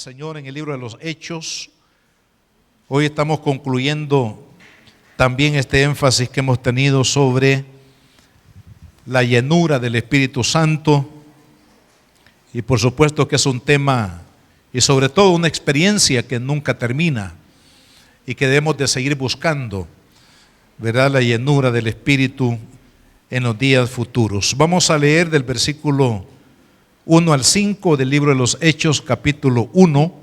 Señor en el libro de los Hechos. Hoy estamos concluyendo también este énfasis que hemos tenido sobre la llenura del Espíritu Santo, y por supuesto que es un tema y sobre todo una experiencia que nunca termina y que debemos de seguir buscando, ¿verdad? La llenura del Espíritu en los días futuros. Vamos a leer del versículo 1 al 5 del libro de los Hechos, capítulo 1,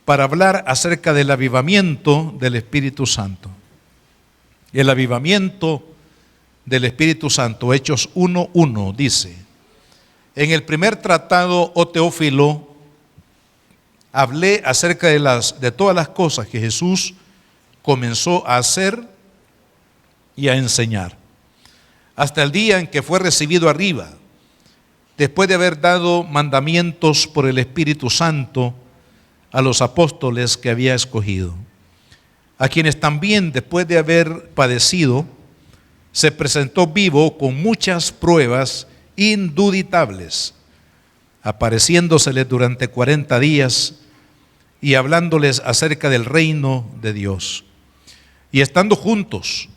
para hablar acerca del avivamiento del Espíritu Santo. El avivamiento del Espíritu Santo. Hechos 1:1 dice: en el primer tratado, oh Teófilo, hablé acerca de todas las cosas que Jesús comenzó a hacer y a enseñar, hasta el día en que fue recibido arriba, después de haber dado mandamientos por el Espíritu Santo a los apóstoles que había escogido, a quienes también, después de haber padecido, se presentó vivo con muchas pruebas indubitables, apareciéndoseles durante 40 días y hablándoles acerca del reino de Dios. Y estando juntos,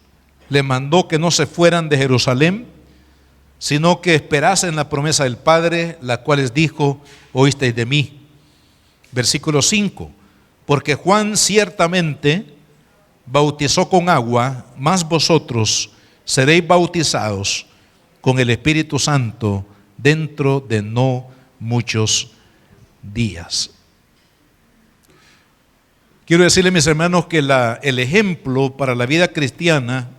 le mandó que no se fueran de Jerusalén, sino que esperasen la promesa del Padre, la cual les dijo: oísteis de mí. Versículo 5: porque Juan ciertamente bautizó con agua, mas vosotros seréis bautizados con el Espíritu Santo dentro de no muchos días. Quiero decirles, mis hermanos, que el ejemplo para la vida cristiana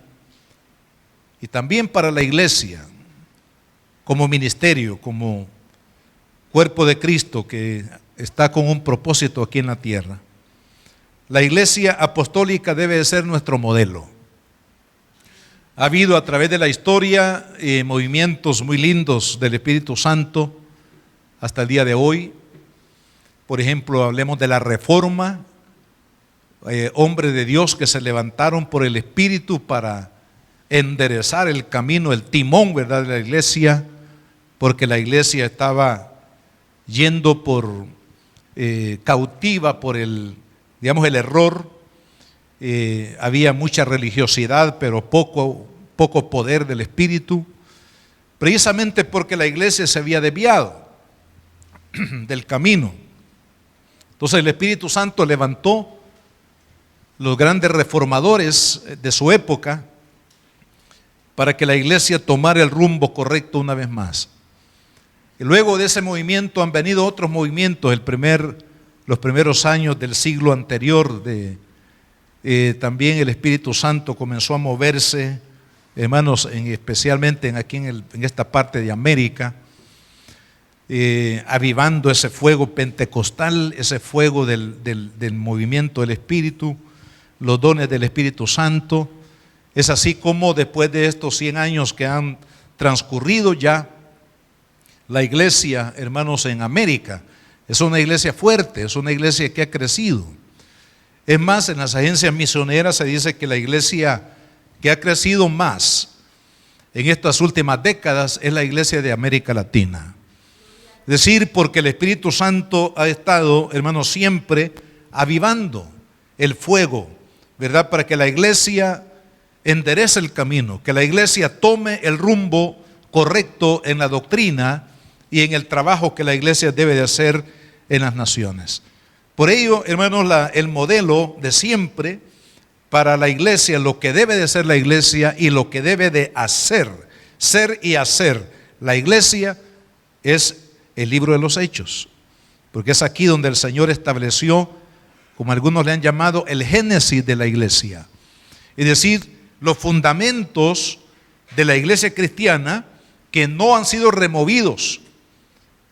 y también para la iglesia, como ministerio, como cuerpo de Cristo que está con un propósito aquí en la tierra, la iglesia apostólica debe de ser nuestro modelo. Ha habido a través de la historia movimientos muy lindos del Espíritu Santo hasta el día de hoy. Por ejemplo, hablemos de la Reforma, hombres de Dios que se levantaron por el Espíritu para enderezar el camino, el timón, ¿verdad?, de la iglesia, porque la iglesia estaba yendo por cautiva por el error. Había mucha religiosidad, pero poco poder del Espíritu, precisamente porque la iglesia se había desviado del camino. Entonces el Espíritu Santo levantó los grandes reformadores de su época para que la iglesia tomara el rumbo correcto una vez más. Y luego de ese movimiento han venido otros movimientos. Los primeros años del siglo anterior, también el Espíritu Santo comenzó a moverse, hermanos, especialmente aquí en esta parte de América, avivando ese fuego pentecostal, ese fuego del movimiento del Espíritu, los dones del Espíritu Santo. Es así como después de estos 100 años que han transcurrido ya, la iglesia, hermanos, en América es una iglesia fuerte, es una iglesia que ha crecido. Es más, en las agencias misioneras se dice que la iglesia que ha crecido más en estas últimas décadas es la iglesia de América Latina. Es decir, porque el Espíritu Santo ha estado, hermanos, siempre avivando el fuego, ¿verdad?, para que la iglesia enderece el camino, que la iglesia tome el rumbo correcto en la doctrina y en el trabajo que la iglesia debe de hacer en las naciones. Por ello, hermanos, el modelo de siempre para la iglesia, lo que debe de ser la iglesia y lo que debe de hacer, ser y hacer la iglesia, es el libro de los Hechos, porque es aquí donde el Señor estableció, como algunos le han llamado, el génesis de la iglesia, es decir, los fundamentos de la iglesia cristiana que no han sido removidos,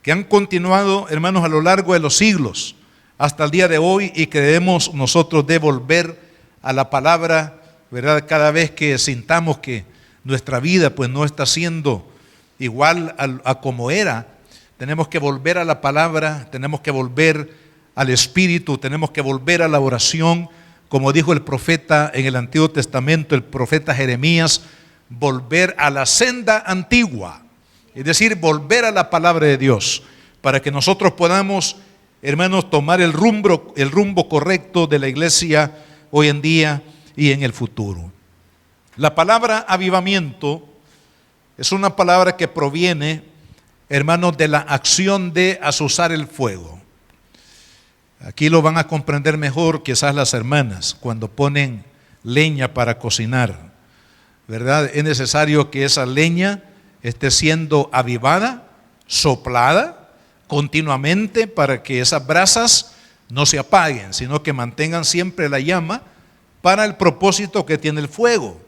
que han continuado, hermanos, a lo largo de los siglos hasta el día de hoy, y que debemos nosotros devolver a la palabra, ¿verdad?, cada vez que sintamos que nuestra vida pues no está siendo igual a como era. Tenemos que volver a la palabra, tenemos que volver al Espíritu, tenemos que volver a la oración, como dijo el profeta en el Antiguo Testamento, el profeta Jeremías: volver a la senda antigua, es decir, volver a la palabra de Dios, para que nosotros podamos hermanos, tomar el rumbo correcto de la iglesia hoy en día y en el futuro. La palabra avivamiento es una palabra que proviene, hermanos, de la acción de azuzar el fuego. Aquí lo van a comprender mejor quizás las hermanas cuando ponen leña para cocinar, ¿verdad? Es necesario que esa leña esté siendo avivada, soplada continuamente para que esas brasas no se apaguen, sino que mantengan siempre la llama para el propósito que tiene el fuego.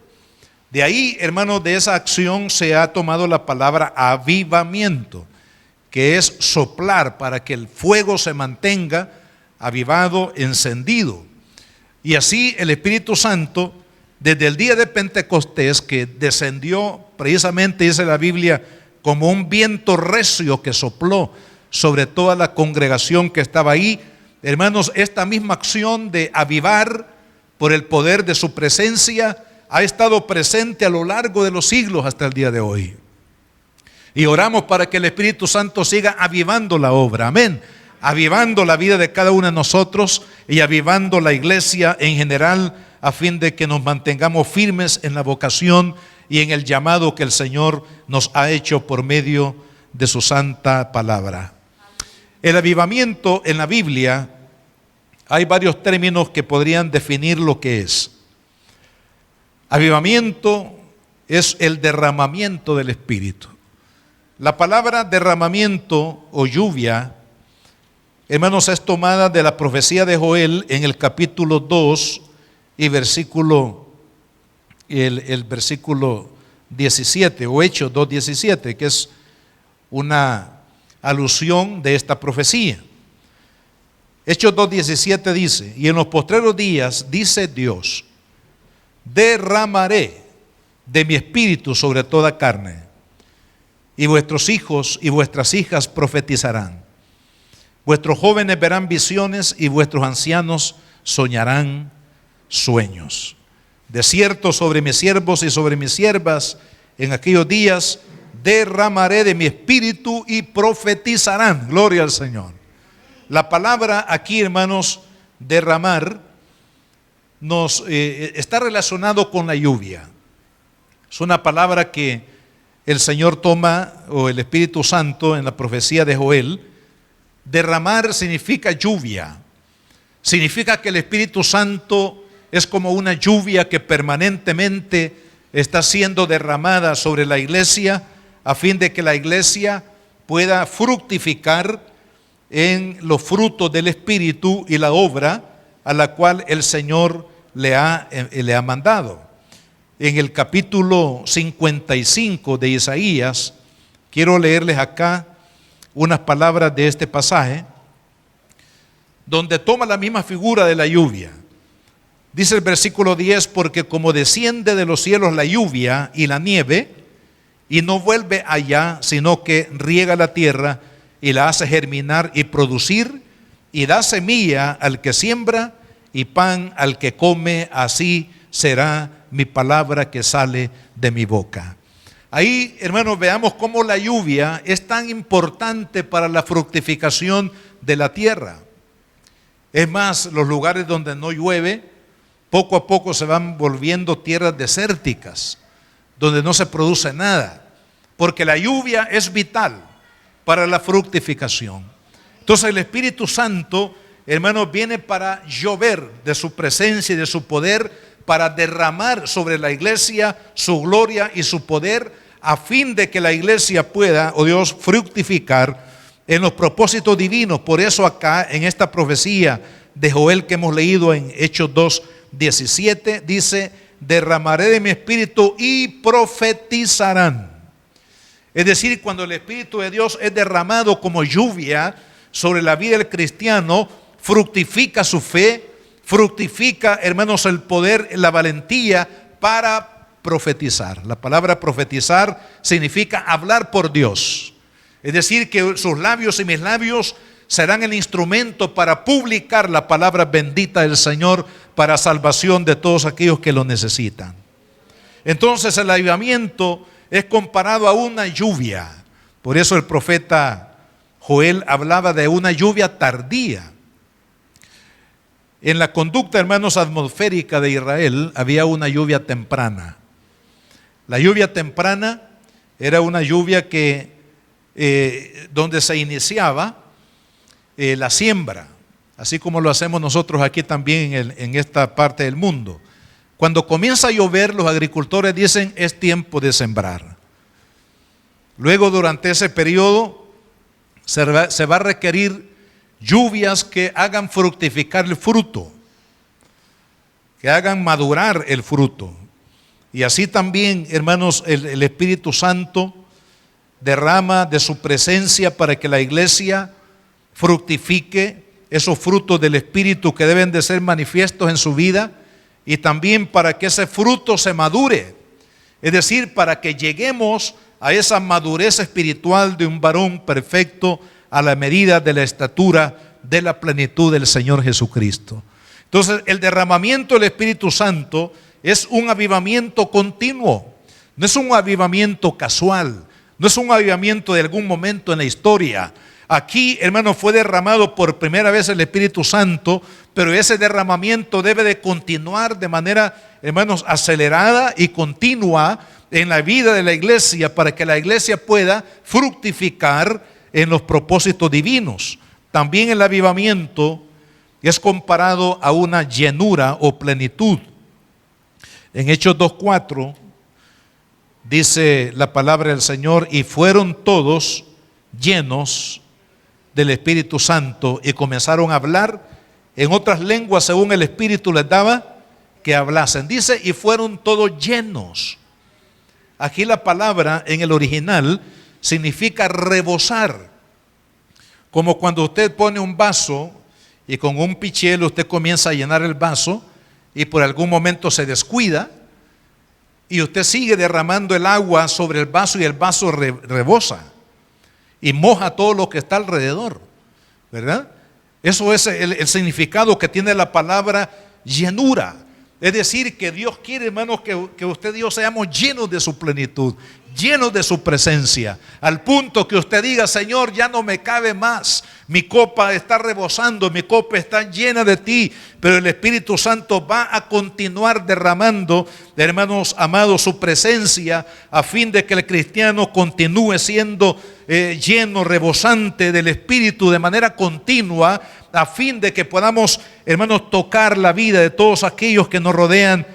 De ahí, hermanos, de esa acción se ha tomado la palabra avivamiento, que es soplar para que el fuego se mantenga avivado, encendido. Y así el Espíritu Santo, desde el día de Pentecostés, que descendió precisamente, dice la Biblia, como un viento recio que sopló sobre toda la congregación que estaba ahí, hermanos, esta misma acción de avivar por el poder de su presencia ha estado presente a lo largo de los siglos hasta el día de hoy. Y oramos para que el Espíritu Santo siga avivando la obra, amén, avivando la vida de cada uno de nosotros y avivando la iglesia en general, a fin de que nos mantengamos firmes en la vocación y en el llamado que el Señor nos ha hecho por medio de su santa palabra. El avivamiento en la Biblia, hay varios términos que podrían definir lo que es. Avivamiento es el derramamiento del Espíritu. La palabra derramamiento o lluvia, hermanos, es tomada de la profecía de Joel en el capítulo 2 y el versículo 17, o Hechos 2:17, que es una alusión de esta profecía. Hechos 2:17 dice: y en los postreros días, dice Dios, derramaré de mi espíritu sobre toda carne, y vuestros hijos y vuestras hijas profetizarán, vuestros jóvenes verán visiones y vuestros ancianos soñarán sueños. De cierto, sobre mis siervos y sobre mis siervas en aquellos días derramaré de mi espíritu y profetizarán. Gloria al Señor. La palabra aquí, hermanos, derramar, está relacionado con la lluvia. Es una palabra que el Señor toma, o el Espíritu Santo, en la profecía de Joel. Derramar significa lluvia. Significa que el Espíritu Santo es como una lluvia que permanentemente está siendo derramada sobre la iglesia, a fin de que la iglesia pueda fructificar en los frutos del Espíritu y la obra a la cual el Señor le ha mandado. En el capítulo 55 de Isaías, quiero leerles acá unas palabras de este pasaje, donde toma la misma figura de la lluvia. Dice el versículo 10: porque como desciende de los cielos la lluvia y la nieve, y no vuelve allá, sino que riega la tierra y la hace germinar y producir, y da semilla al que siembra y pan al que come, así será mi palabra que sale de mi boca. Ahí, hermanos, veamos cómo la lluvia es tan importante para la fructificación de la tierra. Es más, los lugares donde no llueve, poco a poco se van volviendo tierras desérticas, donde no se produce nada, porque la lluvia es vital para la fructificación. Entonces el Espíritu Santo, hermanos, viene para llover de su presencia y de su poder, para derramar sobre la iglesia su gloria y su poder, a fin de que la iglesia pueda, oh Dios, fructificar en los propósitos divinos. Por eso acá en esta profecía de Joel que hemos leído en Hechos 2:17 dice: derramaré de mi espíritu y profetizarán. Es decir, cuando el Espíritu de Dios es derramado como lluvia sobre la vida del cristiano, fructifica su fe, fructifica, hermanos, el poder, la valentía para profetizar. La palabra profetizar significa hablar por Dios. Es decir, que sus labios y mis labios serán el instrumento para publicar la palabra bendita del Señor para salvación de todos aquellos que lo necesitan. Entonces el avivamiento es comparado a una lluvia. Por eso el profeta Joel hablaba de una lluvia tardía. En la conducta, hermanos, atmosférica de Israel había una lluvia temprana. La lluvia temprana era una lluvia que donde se iniciaba la siembra, así como lo hacemos nosotros aquí también en esta parte del mundo. Cuando comienza a llover, los agricultores dicen es tiempo de sembrar. Luego, durante ese periodo, se va a requerir lluvias que hagan fructificar el fruto, que hagan madurar el fruto. Y así también, hermanos, el Espíritu Santo derrama de su presencia para que la iglesia fructifique esos frutos del Espíritu que deben de ser manifiestos en su vida, y también para que ese fruto se madure, es decir, para que lleguemos a esa madurez espiritual de un varón perfecto a la medida de la estatura de la plenitud del Señor Jesucristo. Entonces, el derramamiento del Espíritu Santo es un avivamiento continuo, no es un avivamiento casual, no es un avivamiento de algún momento en la historia. Aquí, hermanos, fue derramado por primera vez el Espíritu Santo, pero ese derramamiento debe de continuar de manera, hermanos, acelerada y continua en la vida de la iglesia, para que la iglesia pueda fructificar en los propósitos divinos. También el avivamiento es comparado a una llenura o plenitud. En Hechos 2:4 dice la palabra del Señor: y fueron todos llenos del Espíritu Santo y comenzaron a hablar en otras lenguas según el Espíritu les daba que hablasen. Dice, y fueron todos llenos. Aquí la palabra en el original significa rebosar. Como cuando usted pone un vaso y con un pichel usted comienza a llenar el vaso y por algún momento se descuida y usted sigue derramando el agua sobre el vaso y el vaso rebosa y moja todo lo que está alrededor, ¿verdad? Eso es el significado que tiene la palabra llenura. Es decir, que Dios quiere, hermanos, que usted y yo seamos llenos de su plenitud, llenos de su presencia, al punto que usted diga: Señor, ya no me cabe más, mi copa está rebosando, mi copa está llena de ti. Pero el Espíritu Santo va a continuar derramando, hermanos amados, su presencia, a fin de que el cristiano continúe siendo lleno, rebosante del Espíritu de manera continua, a fin de que podamos, hermanos, tocar la vida de todos aquellos que nos rodean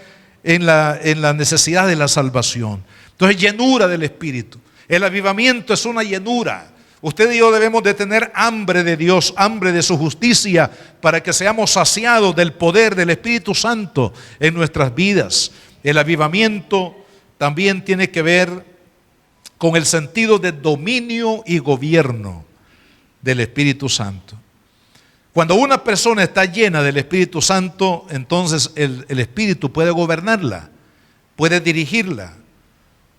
en la necesidad de la salvación. Entonces, llenura del Espíritu. El avivamiento es una llenura. Usted y yo debemos de tener hambre de Dios, hambre de su justicia, para que seamos saciados del poder del Espíritu Santo en nuestras vidas. El avivamiento también tiene que ver con el sentido de dominio y gobierno del Espíritu Santo. Cuando una persona está llena del Espíritu Santo, entonces el Espíritu puede gobernarla, puede dirigirla,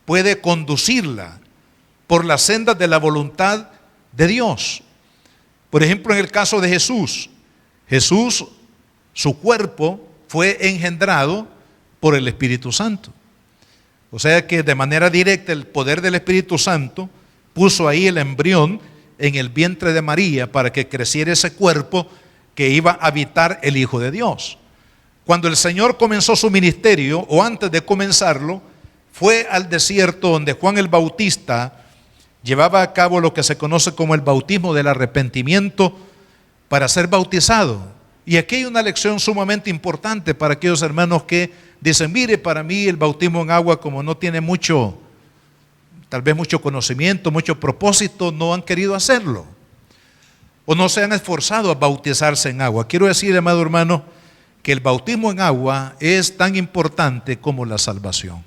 puede conducirla por las sendas de la voluntad de Dios. Por ejemplo, en el caso de Jesús, su cuerpo fue engendrado por el Espíritu Santo. O sea que de manera directa el poder del Espíritu Santo puso ahí el embrión en el vientre de María para que creciera ese cuerpo que iba a habitar el Hijo de Dios. Cuando el Señor comenzó su ministerio, o antes de comenzarlo, fue al desierto donde Juan el Bautista llevaba a cabo lo que se conoce como el bautismo del arrepentimiento para ser bautizado. Y aquí hay una lección sumamente importante para aquellos hermanos que dicen: mire, para mí el bautismo en agua, como no tiene tal vez mucho conocimiento, mucho propósito, no han querido hacerlo, o no se han esforzado a bautizarse en agua. Quiero decir, amado hermano, que el bautismo en agua es tan importante como la salvación.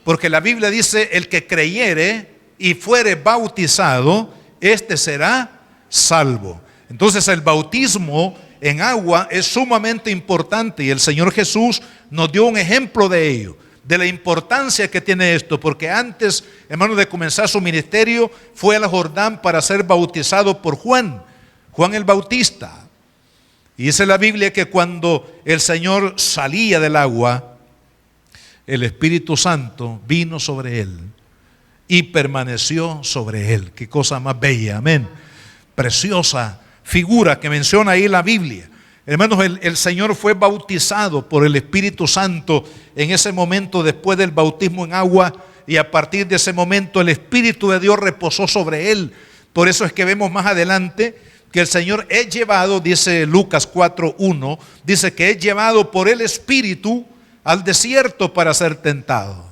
Porque la Biblia dice: el que creyere y fuere bautizado, este será salvo. Entonces el bautismo en agua es sumamente importante, y el Señor Jesús nos dio un ejemplo de ello, de la importancia que tiene esto, porque antes, hermano, de comenzar su ministerio, fue al Jordán para ser bautizado por Juan el Bautista. Y dice la Biblia que cuando el Señor salía del agua, el Espíritu Santo vino sobre él y permaneció sobre él. Qué cosa más bella, amén. preciosa figura que menciona ahí la Biblia. Hermanos, el Señor fue bautizado por el Espíritu Santo en ese momento después del bautismo en agua, y a partir de ese momento el Espíritu de Dios reposó sobre él. Por eso es que vemos más adelante que el Señor es llevado, dice Lucas 4:1, dice que es llevado por el Espíritu al desierto para ser tentado.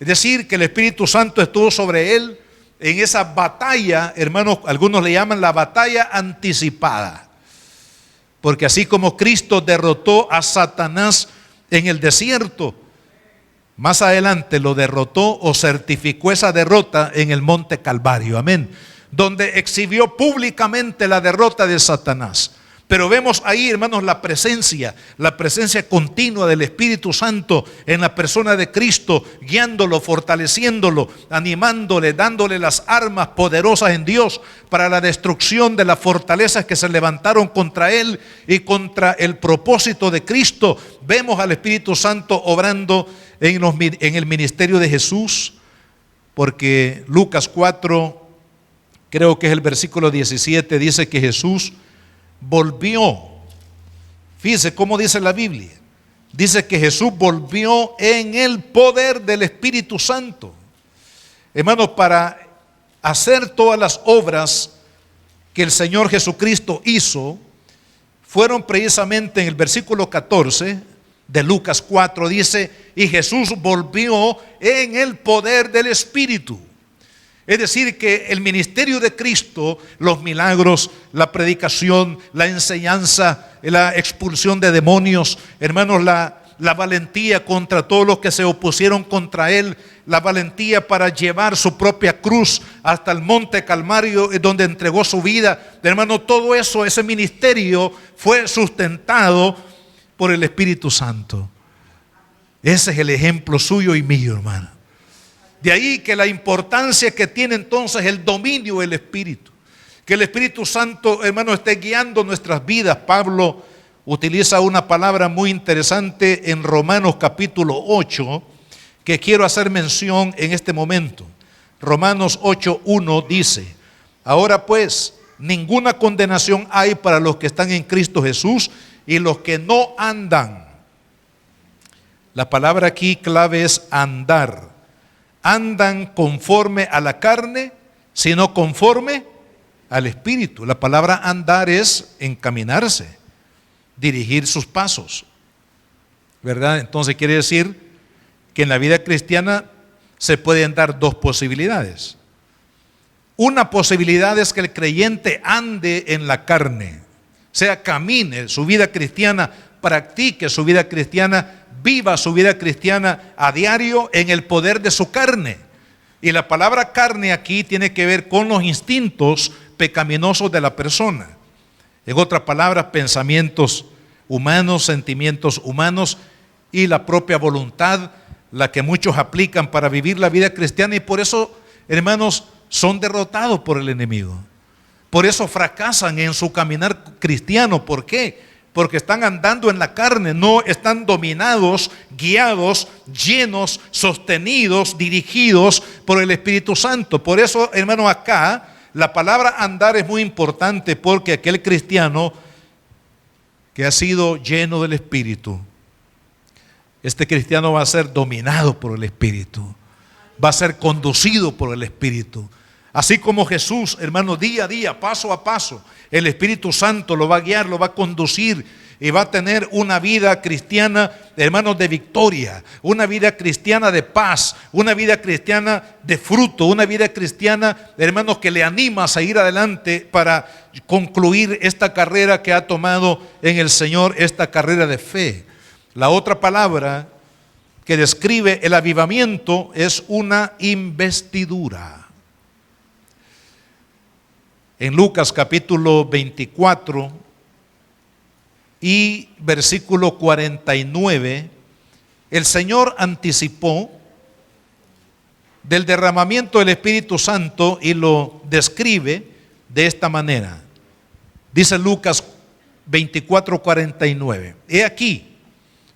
Es decir, que el Espíritu Santo estuvo sobre él en esa batalla, hermanos, algunos le llaman la batalla anticipada. Porque así como Cristo derrotó a Satanás en el desierto, más adelante lo derrotó o certificó esa derrota en el monte Calvario, amén, donde exhibió públicamente la derrota de Satanás. Pero vemos ahí, hermanos, la presencia continua del Espíritu Santo en la persona de Cristo, guiándolo, fortaleciéndolo, animándole, dándole las armas poderosas en Dios para la destrucción de las fortalezas que se levantaron contra él y contra el propósito de Cristo. Vemos al Espíritu Santo obrando en el ministerio de Jesús, porque Lucas 4, creo que es el versículo 17, dice que Jesús volvió. Fíjese cómo dice la Biblia. Dice que Jesús volvió en el poder del Espíritu Santo. Hermanos, para hacer todas las obras que el Señor Jesucristo hizo, fueron precisamente en el versículo 14 de Lucas 4, dice, y Jesús volvió en el poder del Espíritu. Es decir, que el ministerio de Cristo, los milagros, la predicación, la enseñanza, la expulsión de demonios, hermanos, la valentía contra todos los que se opusieron contra él, la valentía para llevar su propia cruz hasta el monte Calvario, donde entregó su vida. Hermano, todo eso, ese ministerio fue sustentado por el Espíritu Santo. Ese es el ejemplo suyo y mío, hermano. De ahí que la importancia que tiene entonces el dominio del Espíritu. Que el Espíritu Santo, hermano, esté guiando nuestras vidas. Pablo utiliza una palabra muy interesante en Romanos capítulo 8, que quiero hacer mención en este momento. Romanos 8:1 dice, ahora pues, ninguna condenación hay para los que están en Cristo Jesús y los que no andan. La palabra aquí clave es andar. Andan conforme a la carne, sino conforme al Espíritu. La palabra andar es encaminarse, dirigir sus pasos, ¿verdad? Entonces quiere decir que en la vida cristiana se pueden dar dos posibilidades. Una posibilidad es que el creyente ande en la carne, o sea, camine su vida cristiana, practique su vida cristiana, viva su vida cristiana a diario en el poder de su carne. Y la palabra carne aquí tiene que ver con los instintos pecaminosos de la persona. En otras palabras, pensamientos humanos, sentimientos humanos y la propia voluntad, la que muchos aplican para vivir la vida cristiana, y por eso, hermanos, son derrotados por el enemigo. Por eso fracasan en su caminar cristiano. ¿Por qué? Porque están andando en la carne, no están dominados, guiados, llenos, sostenidos, dirigidos por el Espíritu Santo. Por eso, hermano, acá la palabra andar es muy importante, porque aquel cristiano que ha sido lleno del Espíritu, este cristiano va a ser dominado por el Espíritu, va a ser conducido por el Espíritu. Así como Jesús, hermano, día a día, paso a paso, el Espíritu Santo lo va a guiar, lo va a conducir y va a tener una vida cristiana, hermanos, de victoria, una vida cristiana de paz, una vida cristiana de fruto, una vida cristiana, hermanos, que le anima a seguir adelante para concluir esta carrera que ha tomado en el Señor, esta carrera de fe. La otra palabra que describe el avivamiento es una investidura. En Lucas capítulo 24 y versículo 49, el Señor anticipó del derramamiento del Espíritu Santo y lo describe de esta manera. Dice Lucas 24:49, he aquí,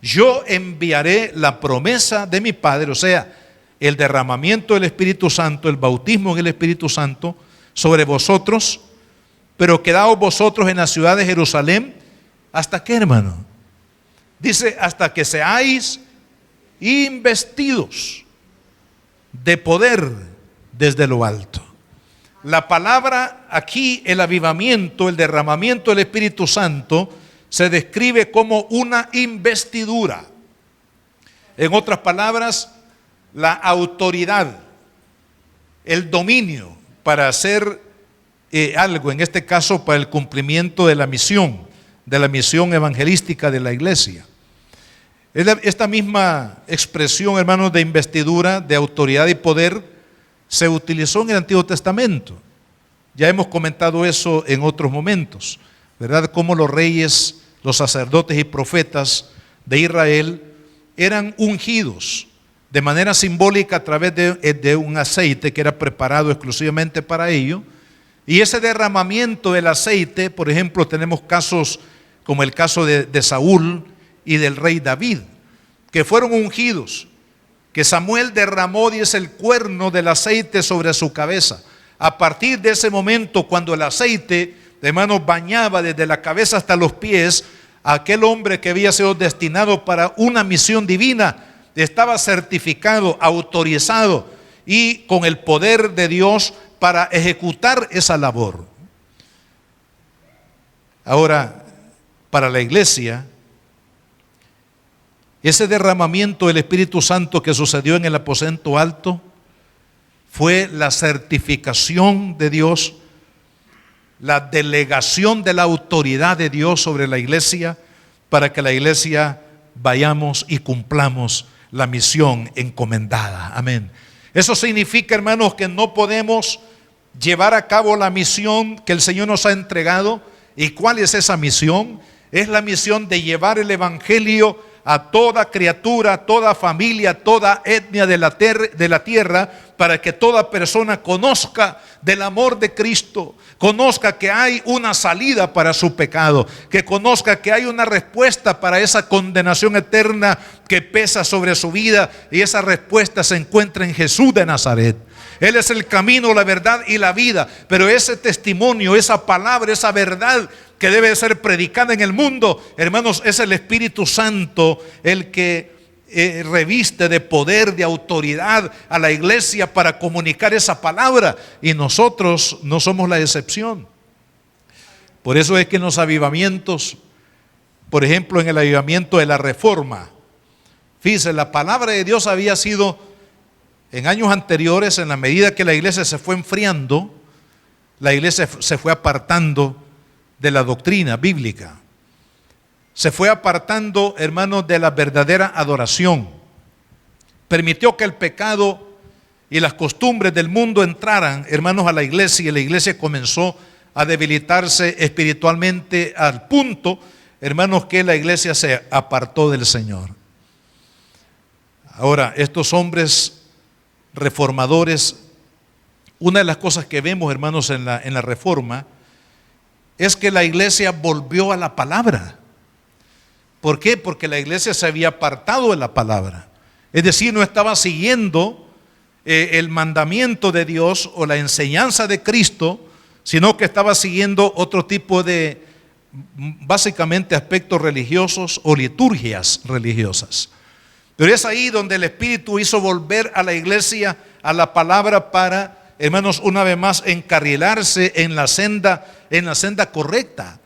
yo enviaré la promesa de mi Padre, o sea, el derramamiento del Espíritu Santo, el bautismo en el Espíritu Santo, sobre vosotros, pero quedaos vosotros en la ciudad de Jerusalén. ¿Hasta qué, hermano? Dice, hasta que seáis investidos de poder desde lo alto. La palabra aquí, el avivamiento, el derramamiento del Espíritu Santo, se describe como una investidura. En otras palabras, la autoridad, el dominio para hacer algo, en este caso para el cumplimiento de la misión evangelística de la iglesia. Esta misma expresión, hermanos, de investidura, de autoridad y poder, se utilizó en el Antiguo Testamento. Ya hemos comentado eso en otros momentos, ¿verdad? Cómo los reyes, los sacerdotes y profetas de Israel eran ungidos de manera simbólica a través de un aceite que era preparado exclusivamente para ello. Y ese derramamiento del aceite, por ejemplo, tenemos casos como el caso de Saúl y del rey David, que fueron ungidos, que Samuel derramó, dice, el cuerno del aceite sobre su cabeza. A partir de ese momento, cuando el aceite, hermanos, bañaba desde la cabeza hasta los pies, aquel hombre que había sido destinado para una misión divina, estaba certificado, autorizado y con el poder de Dios para ejecutar esa labor. Ahora, para la iglesia, ese derramamiento del Espíritu Santo que sucedió en el aposento alto fue la certificación de Dios, la delegación de la autoridad de Dios sobre la iglesia, para que la iglesia vayamos y cumplamos la misión encomendada. Amén. Eso significa, hermanos, que no podemos llevar a cabo la misión que el Señor nos ha entregado. ¿Y cuál es esa misión? Es la misión de llevar el evangelio a toda criatura, a toda familia, a toda etnia de la tierra, para que toda persona conozca del amor de Cristo, conozca que hay una salida para su pecado, que conozca que hay una respuesta para esa condenación eterna que pesa sobre su vida, y esa respuesta se encuentra en Jesús de Nazaret. Él es el camino, la verdad y la vida. Pero ese testimonio, esa palabra, esa verdad que debe ser predicada en el mundo, hermanos, es el Espíritu Santo el que reviste de poder, de autoridad a la iglesia para comunicar esa palabra. Y nosotros no somos la excepción. Por eso es que en los avivamientos, por ejemplo, en el avivamiento de la Reforma, fíjense, la palabra de Dios había sido en años anteriores, en la medida que la iglesia se fue enfriando, la iglesia se fue apartando de la doctrina bíblica. Se fue apartando, hermanos, de la verdadera adoración. Permitió que el pecado y las costumbres del mundo entraran, hermanos, a la iglesia, y la iglesia comenzó a debilitarse espiritualmente al punto, hermanos, que la iglesia se apartó del Señor. Ahora, estos hombres reformadores, una de las cosas que vemos, hermanos, en la Reforma, es que la iglesia volvió a la palabra. ¿Por qué? Porque la iglesia se había apartado de la palabra. Es decir, no estaba siguiendo el mandamiento de Dios o la enseñanza de Cristo, sino que estaba siguiendo otro tipo de, básicamente, aspectos religiosos o liturgias religiosas. Pero es ahí donde el Espíritu hizo volver a la iglesia a la palabra para, hermanos, una vez más encarrilarse en la senda correcta.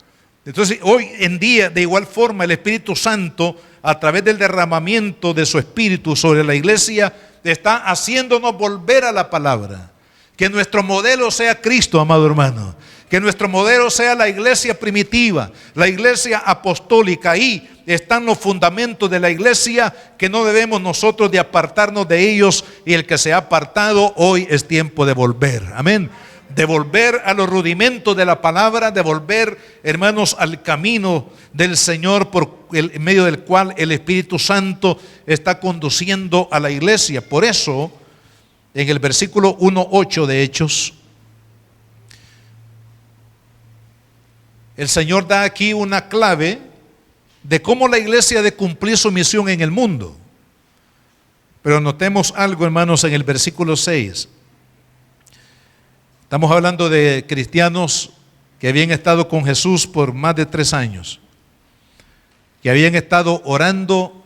Entonces, hoy en día, de igual forma, el Espíritu Santo, a través del derramamiento de su Espíritu sobre la iglesia, está haciéndonos volver a la palabra. Que nuestro modelo sea Cristo, amado hermano. Que nuestro modelo sea la iglesia primitiva, la iglesia apostólica. Ahí están los fundamentos de la iglesia, que no debemos nosotros de apartarnos de ellos, y el que se ha apartado, hoy es tiempo de volver. Amén. De volver a los rudimentos de la palabra, de volver, hermanos, al camino del Señor, en medio del cual el Espíritu Santo está conduciendo a la iglesia. Por eso, en el versículo 1:8 de Hechos, el Señor da aquí una clave de cómo la iglesia ha de cumplir su misión en el mundo. Pero notemos algo, hermanos, en el versículo 6. Estamos hablando de cristianos que habían estado con Jesús por más de 3 años, que habían estado orando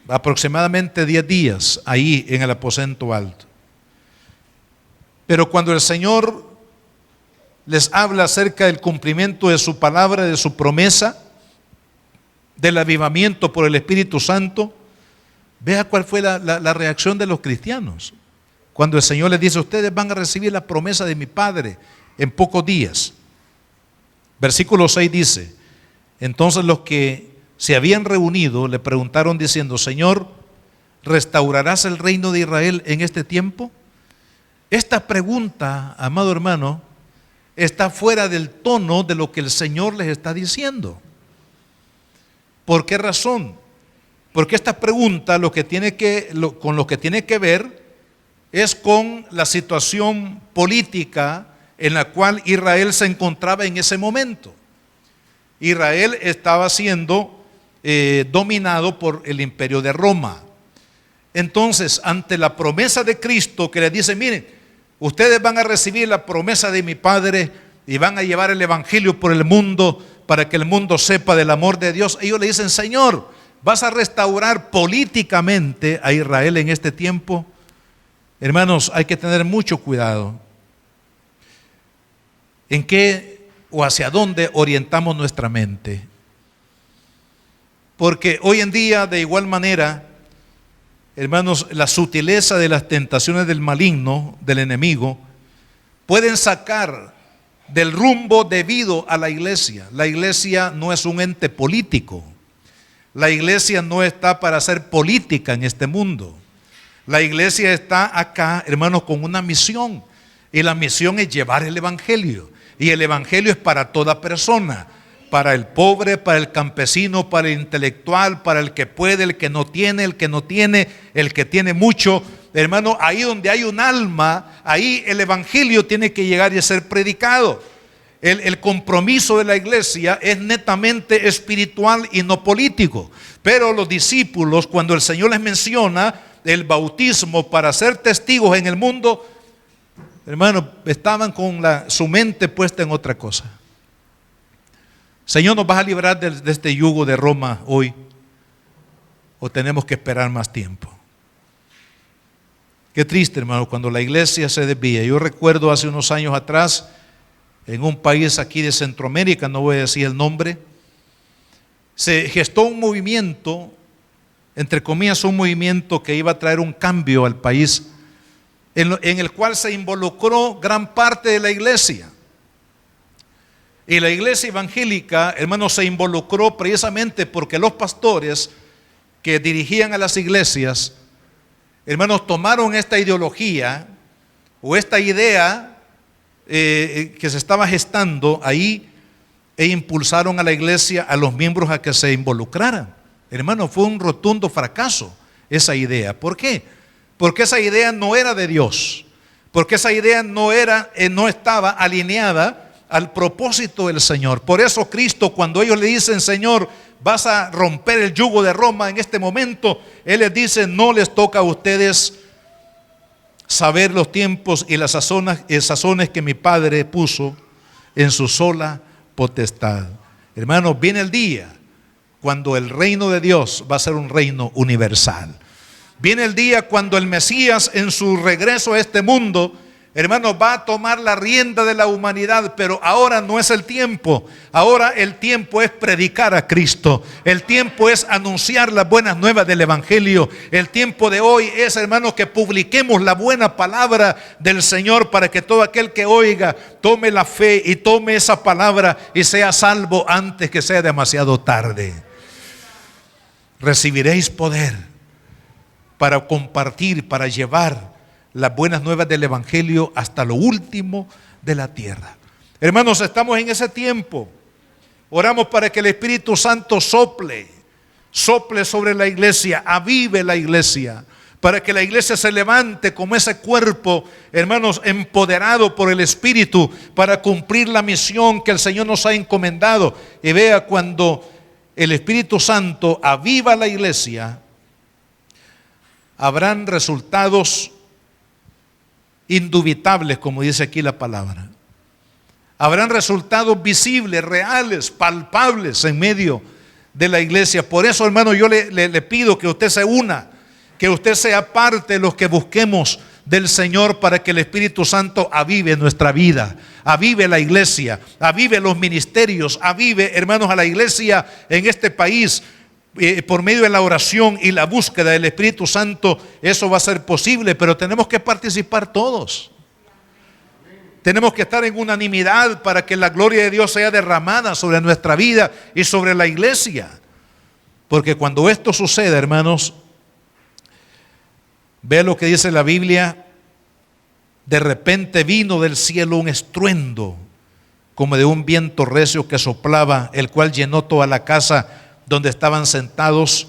aproximadamente 10 días ahí en el aposento alto. Pero cuando el Señor les habla acerca del cumplimiento de su palabra, de su promesa, del avivamiento por el Espíritu Santo, vea cuál fue la reacción de los cristianos. Cuando el Señor les dice: ustedes van a recibir la promesa de mi Padre en pocos días. Versículo 6 dice: entonces los que se habían reunido le preguntaron diciendo: Señor, ¿restaurarás el reino de Israel en este tiempo? Esta pregunta, amado hermano, está fuera del tono de lo que el Señor les está diciendo. ¿Por qué razón? Porque esta pregunta con lo que tiene que ver es con la situación política en la cual Israel se encontraba en ese momento. Israel estaba siendo dominado por el imperio de Roma. Entonces, ante la promesa de Cristo que les dice: miren, ustedes van a recibir la promesa de mi Padre y van a llevar el evangelio por el mundo para que el mundo sepa del amor de Dios. Ellos le dicen: Señor, ¿vas a restaurar políticamente a Israel en este tiempo? Hermanos, hay que tener mucho cuidado en qué o hacia dónde orientamos nuestra mente. Porque hoy en día, de igual manera, hermanos, la sutileza de las tentaciones del maligno, del enemigo, pueden sacar del rumbo debido a la iglesia. La iglesia no es un ente político. La iglesia no está para hacer política en este mundo. La iglesia está acá, hermanos, con una misión. Y la misión es llevar el evangelio. Y el evangelio es para toda persona. Para el pobre, para el campesino, para el intelectual, para el que puede, el que no tiene, el que no tiene, el que tiene mucho. Hermano, ahí donde hay un alma, ahí el evangelio tiene que llegar y ser predicado. El compromiso de la iglesia es netamente espiritual y no político. Pero los discípulos, cuando el Señor les menciona el bautismo para ser testigos en el mundo, hermano, estaban con su mente puesta en otra cosa. Señor, ¿nos vas a librar de este yugo de Roma hoy? ¿O tenemos que esperar más tiempo? Qué triste, hermano, cuando la iglesia se desvía. Yo recuerdo hace unos años atrás, en un país aquí de Centroamérica, no voy a decir el nombre, se gestó un movimiento, entre comillas, un movimiento que iba a traer un cambio al país, en el cual se involucró gran parte de la iglesia. Y la iglesia evangélica, hermanos, se involucró precisamente porque los pastores que dirigían a las iglesias, hermanos, tomaron esta ideología o esta idea que se estaba gestando ahí e impulsaron a la iglesia, a los miembros a que se involucraran. Hermano, fue un rotundo fracaso esa idea. ¿Por qué? Porque esa idea no era de Dios, porque esa idea no estaba alineada al propósito del Señor. Por eso Cristo, cuando ellos le dicen: Señor, vas a romper el yugo de Roma en este momento, Él les dice: no les toca a ustedes saber los tiempos y las sazones que mi Padre puso en su sola potestad. Hermanos, viene el día cuando el reino de Dios va a ser un reino universal. Viene el día cuando el Mesías, en su regreso a este mundo, hermanos, va a tomar la rienda de la humanidad. Pero ahora no es el tiempo. Ahora el tiempo es predicar a Cristo. El tiempo es anunciar las buenas nuevas del evangelio. El tiempo de hoy es, hermanos, que publiquemos la buena palabra del Señor, para que todo aquel que oiga tome la fe y tome esa palabra y sea salvo antes que sea demasiado tarde. Recibiréis poder para compartir, para llevar las buenas nuevas del evangelio hasta lo último de la tierra. Hermanos, estamos en ese tiempo. Oramos para que el Espíritu Santo sople sobre la iglesia, avive la iglesia, para que la iglesia se levante como ese cuerpo, hermanos, empoderado por el Espíritu para cumplir la misión que el Señor nos ha encomendado. Y vea, cuando el Espíritu Santo aviva la iglesia, habrán resultados indubitables, como dice aquí la palabra. Habrán resultados visibles, reales, palpables en medio de la iglesia. Por eso, hermano, yo le pido que usted se una, que usted sea parte de los que busquemos del Señor para que el Espíritu Santo avive nuestra vida, avive la iglesia, avive los ministerios, avive, hermanos, a la iglesia en este país. Por medio de la oración y la búsqueda del Espíritu Santo, eso va a ser posible, pero tenemos que participar todos. Tenemos que estar en unanimidad para que la gloria de Dios sea derramada sobre nuestra vida y sobre la iglesia. Porque cuando esto suceda, hermanos, vea lo que dice la Biblia: de repente vino del cielo un estruendo, como de un viento recio que soplaba, el cual llenó toda la casa donde estaban sentados,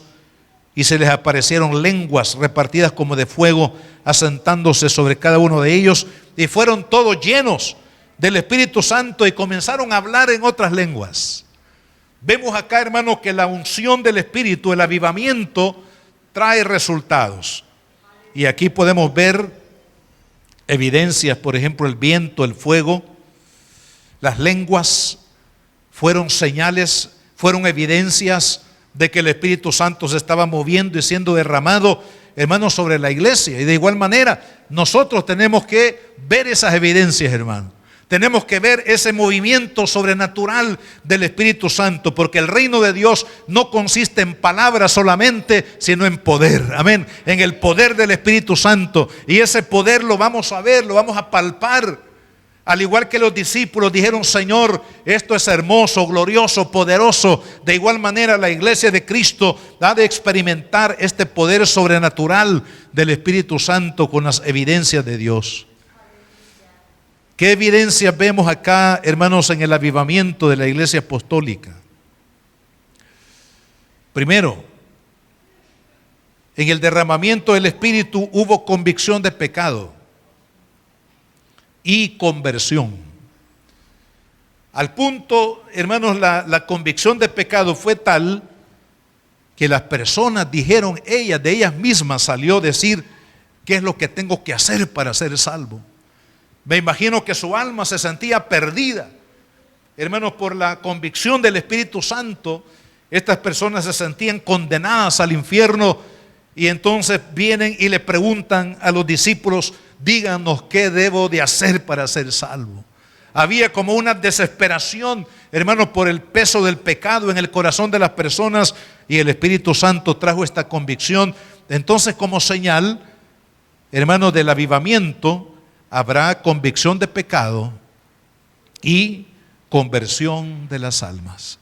y se les aparecieron lenguas repartidas como de fuego, asentándose sobre cada uno de ellos, y fueron todos llenos del Espíritu Santo y comenzaron a hablar en otras lenguas. Vemos acá, hermanos, que la unción del Espíritu, el avivamiento, trae resultados. Y aquí podemos ver evidencias, por ejemplo, el viento, el fuego, las lenguas fueron señales, fueron evidencias de que el Espíritu Santo se estaba moviendo y siendo derramado, hermanos, sobre la iglesia. Y de igual manera, nosotros tenemos que ver esas evidencias, hermanos. Tenemos que ver ese movimiento sobrenatural del Espíritu Santo, porque el reino de Dios no consiste en palabras solamente, sino en poder. Amén. En el poder del Espíritu Santo. Y ese poder lo vamos a ver, lo vamos a palpar. Al igual que los discípulos dijeron: Señor, esto es hermoso, glorioso, poderoso. De igual manera la iglesia de Cristo ha de experimentar este poder sobrenatural del Espíritu Santo con las evidencias de Dios. ¿Qué evidencias vemos acá, hermanos, en el avivamiento de la iglesia apostólica? Primero, en el derramamiento del Espíritu hubo convicción de pecado y conversión. Al punto, hermanos, la convicción de pecado fue tal que las personas dijeron, de ellas mismas salió a decir: ¿qué es lo que tengo que hacer para ser salvo? Me imagino que su alma se sentía perdida. Hermanos, por la convicción del Espíritu Santo, estas personas se sentían condenadas al infierno, y entonces vienen y le preguntan a los discípulos: díganos qué debo de hacer para ser salvo. Había como una desesperación, hermanos, por el peso del pecado en el corazón de las personas, y el Espíritu Santo trajo esta convicción. Entonces, como señal, hermanos, del avivamiento, habrá convicción de pecado y conversión de las almas.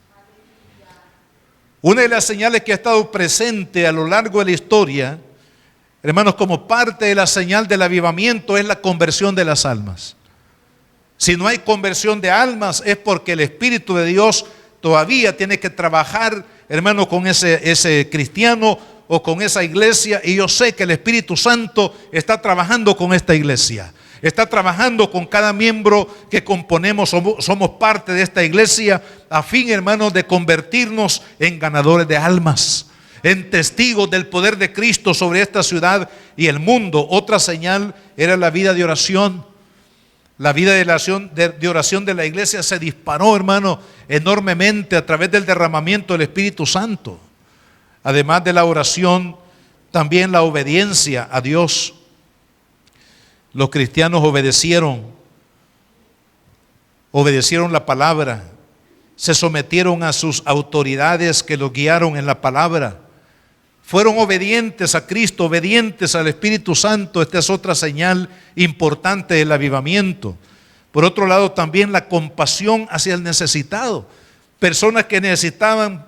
Una de las señales que ha estado presente a lo largo de la historia, hermanos, como parte de la señal del avivamiento, es la conversión de las almas. Si no hay conversión de almas, es porque el Espíritu de Dios todavía tiene que trabajar, hermano, con ese cristiano o con esa iglesia. Y yo sé que el Espíritu Santo está trabajando con esta iglesia. Está trabajando con cada miembro que componemos, somos parte de esta iglesia, a fin, hermanos, de convertirnos en ganadores de almas, en testigos del poder de Cristo sobre esta ciudad y el mundo. Otra señal era la vida de oración. La vida de oración de la iglesia se disparó, hermano, enormemente a través del derramamiento del Espíritu Santo. Además de la oración, también la obediencia a Dios. Los cristianos obedecieron la palabra, se sometieron a sus autoridades que los guiaron en la palabra, fueron obedientes a Cristo, obedientes al Espíritu Santo. Esta es otra señal importante del avivamiento. Por otro lado, también la compasión hacia el necesitado. Personas que necesitaban,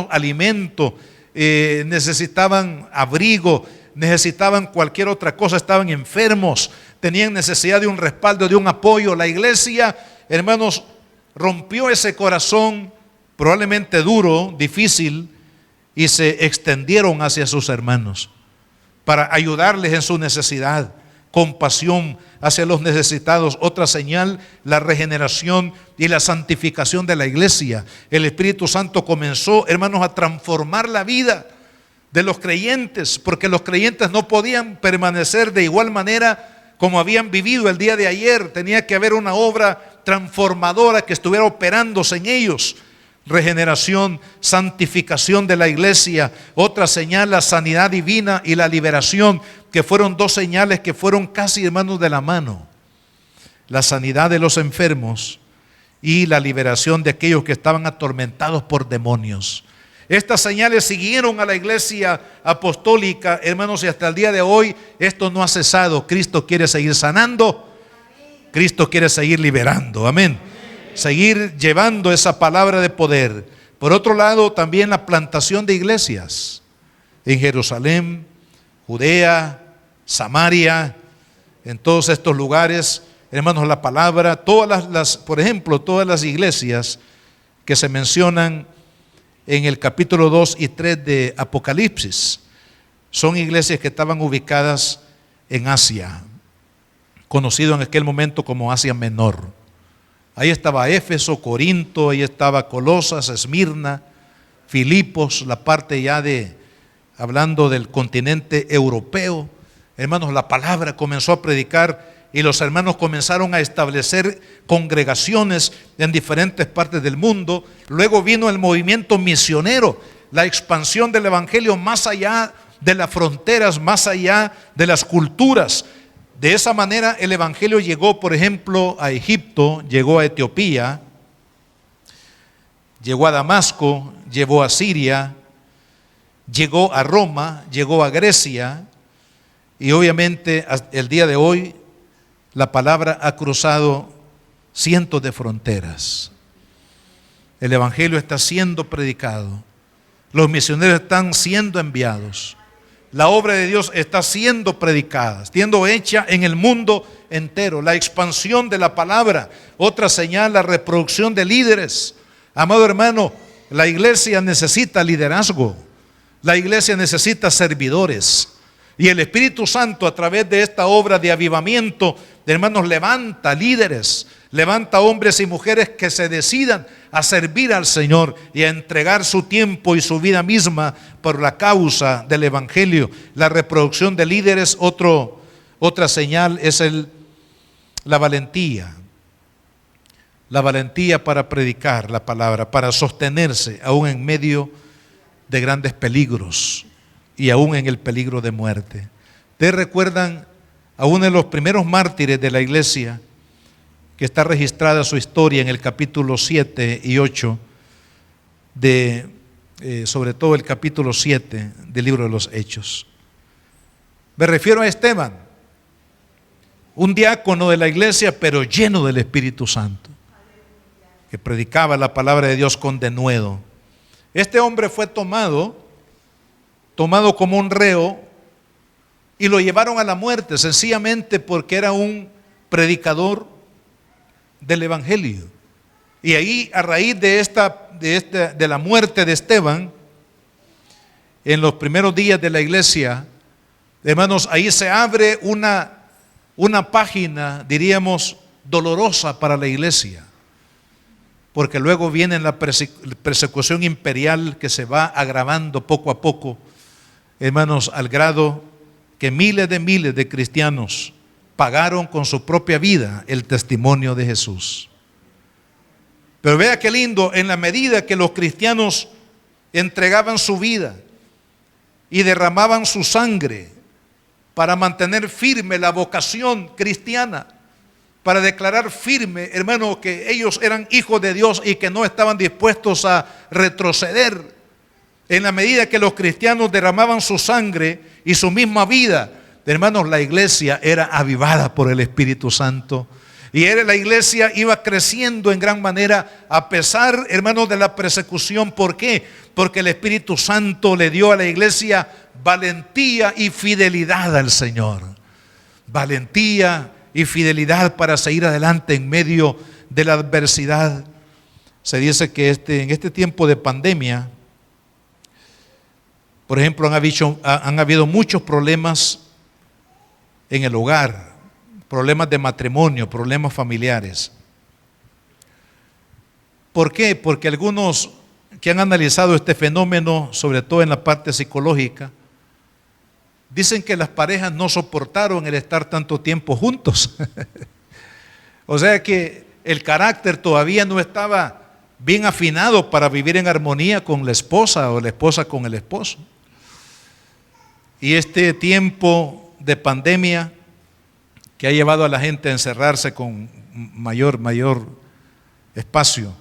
alimento, necesitaban abrigo, necesitaban cualquier otra cosa, estaban enfermos, tenían necesidad de un respaldo, de un apoyo. La iglesia, hermanos, rompió ese corazón probablemente duro, difícil, y se extendieron hacia sus hermanos para ayudarles en su necesidad. Compasión hacia los necesitados. Otra señal, la regeneración y la santificación de la iglesia. El Espíritu Santo comenzó, hermanos, a transformar la vida de los creyentes, porque los creyentes no podían permanecer de igual manera como habían vivido el día de ayer. Tenía que haber una obra transformadora que estuviera operándose en ellos. Regeneración, santificación de la iglesia. Otra señal, la sanidad divina y la liberación, que fueron dos señales que fueron casi hermanos de la mano. La sanidad de los enfermos y la liberación de aquellos que estaban atormentados por demonios. Estas señales siguieron a la iglesia apostólica, hermanos, y hasta el día de hoy esto no ha cesado. Cristo quiere seguir sanando, Cristo quiere seguir liberando, amén. Seguir llevando esa palabra de poder. Por otro lado, también la plantación de iglesias en Jerusalén, Judea, Samaria, en todos estos lugares, hermanos, la palabra, por ejemplo, todas las iglesias que se mencionan en el capítulo 2 y 3 de Apocalipsis, son iglesias que estaban ubicadas en Asia, conocido en aquel momento como Asia Menor. Ahí estaba Éfeso, Corinto, ahí estaba Colosas, Esmirna, Filipos, la parte ya hablando del continente europeo. Hermanos, la palabra comenzó a predicar y los hermanos comenzaron a establecer congregaciones en diferentes partes del mundo. Luego vino el movimiento misionero, la expansión del evangelio más allá de las fronteras, más allá de las culturas. De esa manera el evangelio llegó, por ejemplo, a Egipto, llegó a Etiopía, llegó a Damasco, llegó a Siria, llegó a Roma, llegó a Grecia, y obviamente el día de hoy la palabra ha cruzado cientos de fronteras. El evangelio está siendo predicado, los misioneros están siendo enviados. La obra de Dios está siendo predicada, siendo hecha en el mundo entero. La expansión de la palabra, otra señal, la reproducción de líderes. Amado hermano, la iglesia necesita liderazgo, la iglesia necesita servidores. Y el Espíritu Santo, a través de esta obra de avivamiento, hermanos, levanta líderes, levanta hombres y mujeres que se decidan a servir al Señor y a entregar su tiempo y su vida misma por la causa del evangelio. La reproducción de líderes, otra señal es la valentía. La valentía para predicar la palabra, para sostenerse aún en medio de grandes peligros y aún en el peligro de muerte. Ustedes recuerdan a uno de los primeros mártires de la iglesia, que está registrada su historia en el capítulo 7 y 8, sobre todo el capítulo 7 del libro de los Hechos. Me refiero a Esteban, un diácono de la iglesia, pero lleno del Espíritu Santo, que predicaba la palabra de Dios con denuedo. Este hombre fue tomado como un reo y lo llevaron a la muerte, sencillamente porque era un predicador del evangelio. Y ahí, a raíz de la muerte de Esteban, en los primeros días de la iglesia, hermanos, ahí se abre una página, diríamos, dolorosa para la iglesia, porque luego viene la persecución imperial que se va agravando poco a poco, hermanos, al grado que miles de cristianos pagaron con su propia vida el testimonio de Jesús. Pero vea qué lindo, en la medida que los cristianos entregaban su vida y derramaban su sangre para mantener firme la vocación cristiana, para declarar firme, hermano, que ellos eran hijos de Dios y que no estaban dispuestos a retroceder. En la medida que los cristianos derramaban su sangre y su misma vida, hermanos, la iglesia era avivada por el Espíritu Santo. Y la iglesia iba creciendo en gran manera a pesar, hermanos, de la persecución. ¿Por qué? Porque el Espíritu Santo le dio a la iglesia valentía y fidelidad al Señor. Valentía y fidelidad para seguir adelante en medio de la adversidad. Se dice que en este tiempo de pandemia, por ejemplo, han habido muchos problemas en el hogar, problemas de matrimonio, problemas familiares. ¿Por qué? Porque algunos que han analizado este fenómeno, sobre todo en la parte psicológica, dicen que las parejas no soportaron el estar tanto tiempo juntos. O sea que el carácter todavía no estaba bien afinado para vivir en armonía con la esposa o la esposa con el esposo. Y este tiempo de pandemia que ha llevado a la gente a encerrarse con mayor espacio,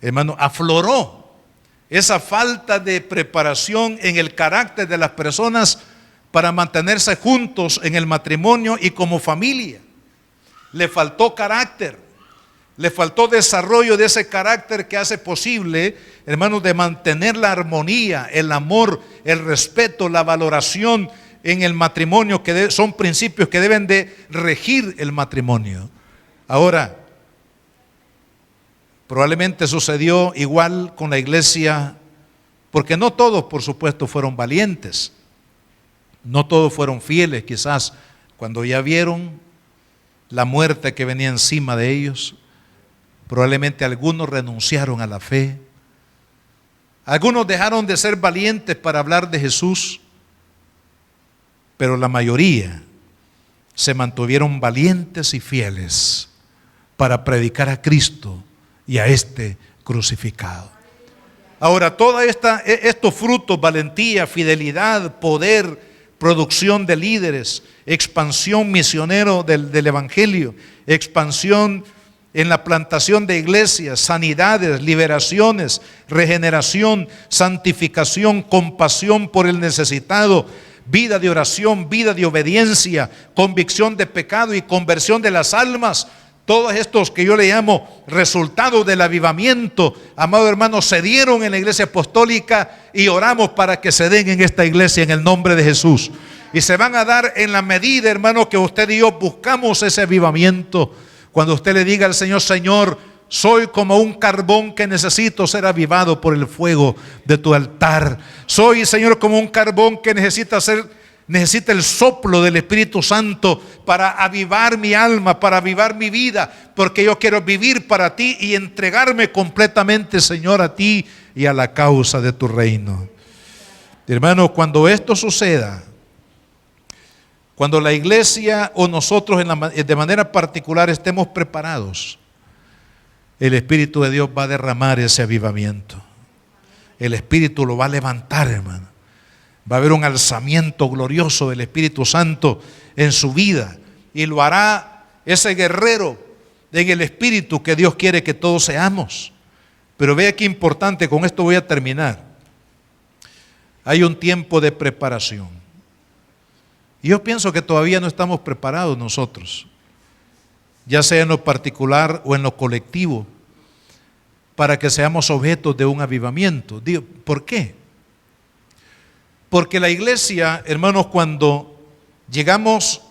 hermano, afloró esa falta de preparación en el carácter de las personas para mantenerse juntos en el matrimonio y como familia. Le faltó carácter, le faltó desarrollo de ese carácter que hace posible, hermanos, de mantener la armonía, el amor, el respeto, la valoración en el matrimonio, que son principios que deben de regir el matrimonio. Ahora, probablemente sucedió igual con la iglesia, porque no todos, por supuesto, fueron valientes, no todos fueron fieles. Quizás cuando ya vieron la muerte que venía encima de ellos, probablemente algunos renunciaron a la fe, algunos dejaron de ser valientes para hablar de Jesús, pero la mayoría se mantuvieron valientes y fieles para predicar a Cristo y a este crucificado. Ahora, todos estos frutos, valentía, fidelidad, poder, producción de líderes, expansión misionero del evangelio, expansión en la plantación de iglesias, sanidades, liberaciones, regeneración, santificación, compasión por el necesitado, vida de oración, vida de obediencia, convicción de pecado y conversión de las almas. Todos estos que yo le llamo resultados del avivamiento, amado hermano, se dieron en la iglesia apostólica y oramos para que se den en esta iglesia en el nombre de Jesús. Y se van a dar en la medida, hermano, que usted y yo buscamos ese avivamiento. Cuando usted le diga al Señor: Señor, soy como un carbón que necesito ser avivado por el fuego de tu altar. Soy, Señor, como un carbón que necesita el soplo del Espíritu Santo para avivar mi alma, para avivar mi vida, porque yo quiero vivir para ti y entregarme completamente, Señor, a ti y a la causa de tu reino. Hermano, cuando esto suceda, cuando la iglesia o nosotros de manera particular estemos preparados, el Espíritu de Dios va a derramar ese avivamiento. El Espíritu lo va a levantar, hermano. Va a haber un alzamiento glorioso del Espíritu Santo en su vida, y lo hará ese guerrero en el Espíritu que Dios quiere que todos seamos. Pero vea qué importante, con esto voy a terminar. Hay un tiempo de preparación. Y yo pienso que todavía no estamos preparados nosotros, ya sea en lo particular o en lo colectivo, para que seamos objetos de un avivamiento. ¿Por qué? Porque la iglesia, hermanos, cuando llegamos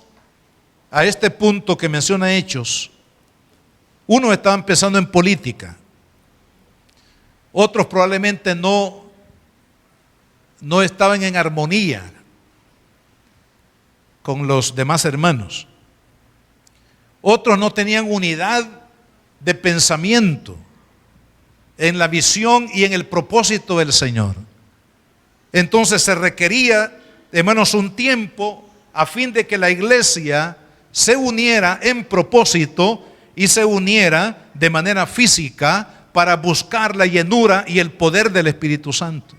a este punto que menciona Hechos, unos estaban pensando en política, otros probablemente no estaban en armonía con los demás hermanos, otros no tenían unidad de pensamiento en la visión y en el propósito del Señor. Entonces se requería, hermanos, un tiempo a fin de que la iglesia se uniera en propósito y se uniera de manera física para buscar la llenura y el poder del Espíritu Santo.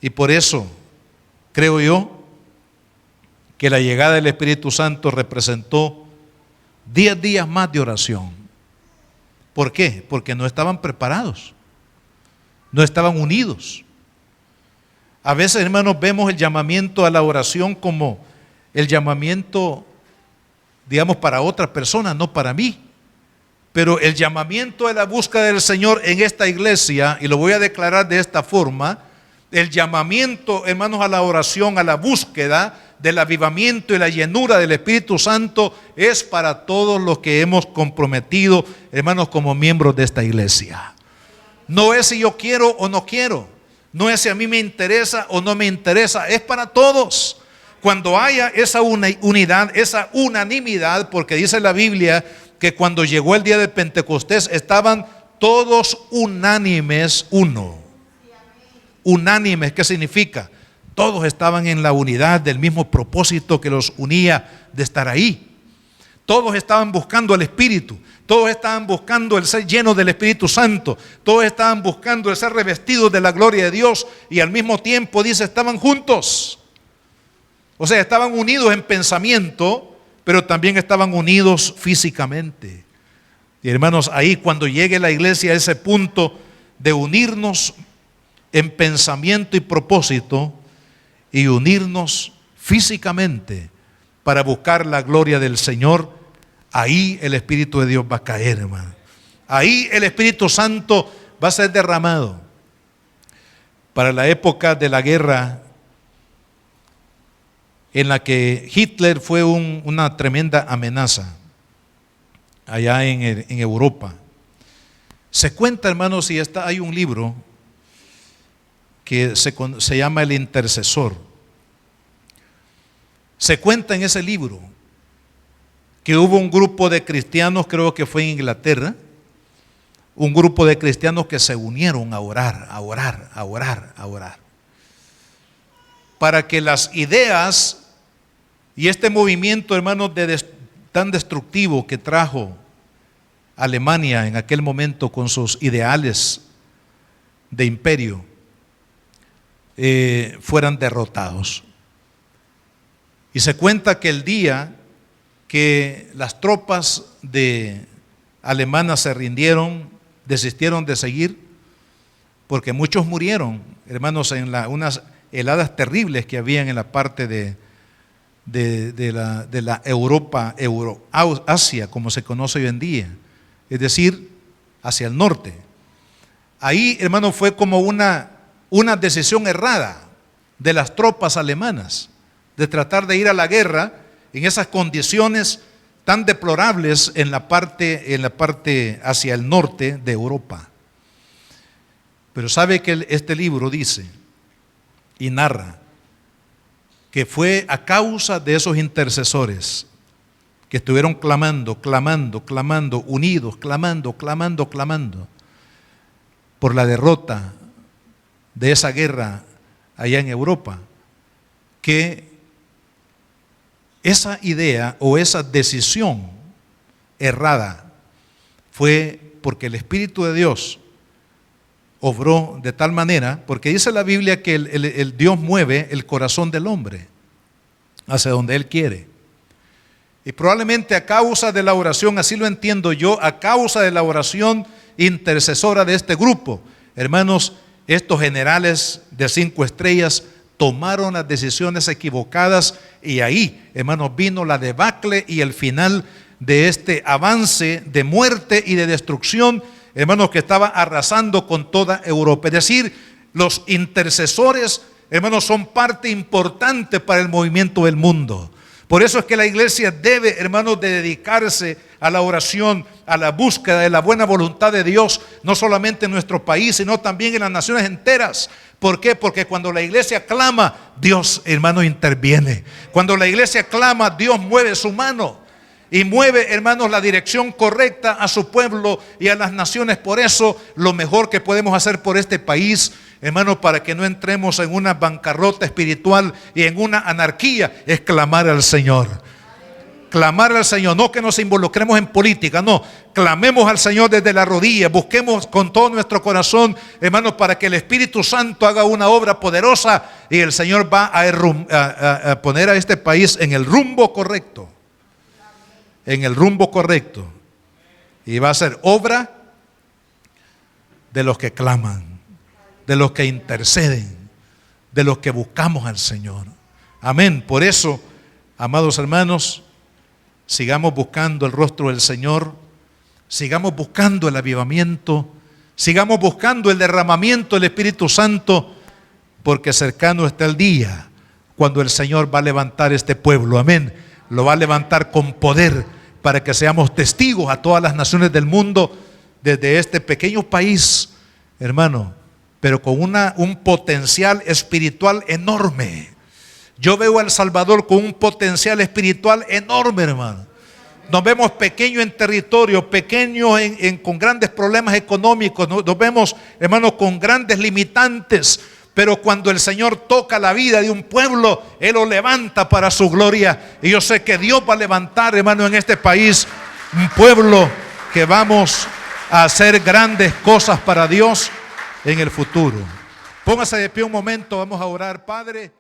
Y por eso creo yo que la llegada del Espíritu Santo representó 10 días más de oración. ¿Por qué? Porque no estaban preparados, no estaban unidos. A veces, hermanos, vemos el llamamiento a la oración como el llamamiento, digamos, para otra persona, no para mí. Pero el llamamiento a la búsqueda del Señor en esta iglesia, y lo voy a declarar de esta forma, el llamamiento, hermanos, a la oración, a la búsqueda del avivamiento y la llenura del Espíritu Santo es para todos los que hemos comprometido, hermanos, como miembros de esta iglesia. No es si yo quiero o no quiero, no es si a mí me interesa o no me interesa, es para todos. Cuando haya esa unidad, esa unanimidad, porque dice la Biblia que cuando llegó el día de Pentecostés estaban todos unánimes, uno. Unánimes, ¿qué significa? Todos estaban en la unidad del mismo propósito que los unía de estar ahí. Todos estaban buscando al Espíritu. Todos estaban buscando el ser llenos del Espíritu Santo. Todos estaban buscando el ser revestidos de la gloria de Dios. Y al mismo tiempo, dice, estaban juntos. O sea, estaban unidos en pensamiento, pero también estaban unidos físicamente. Y hermanos, ahí cuando llegue la iglesia a ese punto de unirnos en pensamiento y propósito y unirnos físicamente para buscar la gloria del Señor, ahí el Espíritu de Dios va a caer, hermano. Ahí el Espíritu Santo va a ser derramado. Para la época de la guerra en la que Hitler fue una tremenda amenaza allá en Europa. Se cuenta, hermanos, y hay un libro que se llama El Intercesor. Se cuenta en ese libro que hubo un grupo de cristianos, creo que fue en Inglaterra, un grupo de cristianos que se unieron a orar, para que las ideas y este movimiento, hermanos, tan destructivo que trajo Alemania en aquel momento con sus ideales de imperio, fueran derrotados. Y se cuenta que el día que las tropas alemanas se rindieron, desistieron de seguir, porque muchos murieron, hermanos, en unas heladas terribles que habían en la parte de la Europa, Asia, como se conoce hoy en día, es decir, hacia el norte. Ahí, hermano, fue como una decisión errada de las tropas alemanas de tratar de ir a la guerra en esas condiciones tan deplorables en la parte hacia el norte de Europa. Pero sabe que este libro dice y narra que fue a causa de esos intercesores que estuvieron clamando, unidos, clamando por la derrota de esa guerra allá en Europa, que esa idea o esa decisión errada fue porque el Espíritu de Dios obró de tal manera, porque dice la Biblia que el Dios mueve el corazón del hombre hacia donde Él quiere. Y probablemente a causa de la oración, así lo entiendo yo, a causa de la oración intercesora de este grupo, hermanos, estos generales de 5 estrellas tomaron las decisiones equivocadas y ahí, hermanos, vino la debacle y el final de este avance de muerte y de destrucción, hermanos, que estaba arrasando con toda Europa. Es decir, los intercesores, hermanos, son parte importante para el movimiento del mundo. Por eso es que la iglesia debe, hermanos, de dedicarse a la oración, a la búsqueda de la buena voluntad de Dios, no solamente en nuestro país, sino también en las naciones enteras. ¿Por qué? Porque cuando la iglesia clama, Dios, hermano, interviene. Cuando la iglesia clama, Dios mueve su mano y mueve, hermanos, la dirección correcta a su pueblo y a las naciones. Por eso, lo mejor que podemos hacer por este país, hermanos, para que no entremos en una bancarrota espiritual y en una anarquía, es clamar al Señor. Clamar al Señor, no que nos involucremos en política, no, clamemos al Señor desde la rodilla, busquemos con todo nuestro corazón, hermanos, para que el Espíritu Santo haga una obra poderosa y el Señor va a poner a este país en el rumbo correcto, y va a ser obra de los que claman, de los que interceden, de los que buscamos al Señor. Amén. Por eso, amados hermanos, sigamos buscando el rostro del Señor, sigamos buscando el avivamiento, sigamos buscando el derramamiento del Espíritu Santo, porque cercano está el día cuando el Señor va a levantar este pueblo. Amén. Lo va a levantar con poder para que seamos testigos a todas las naciones del mundo desde este pequeño país, hermano, pero con un potencial espiritual enorme. Yo veo a El Salvador con un potencial espiritual enorme, hermano. Nos vemos pequeños en territorio, pequeños con grandes problemas económicos. Nos vemos, hermanos, con grandes limitantes. pero cuando el Señor toca la vida de un pueblo, Él lo levanta para su gloria. Y yo sé que Dios va a levantar, hermano, en este país un pueblo que vamos a hacer grandes cosas para Dios en el futuro. Póngase de pie un momento, vamos a orar. Padre.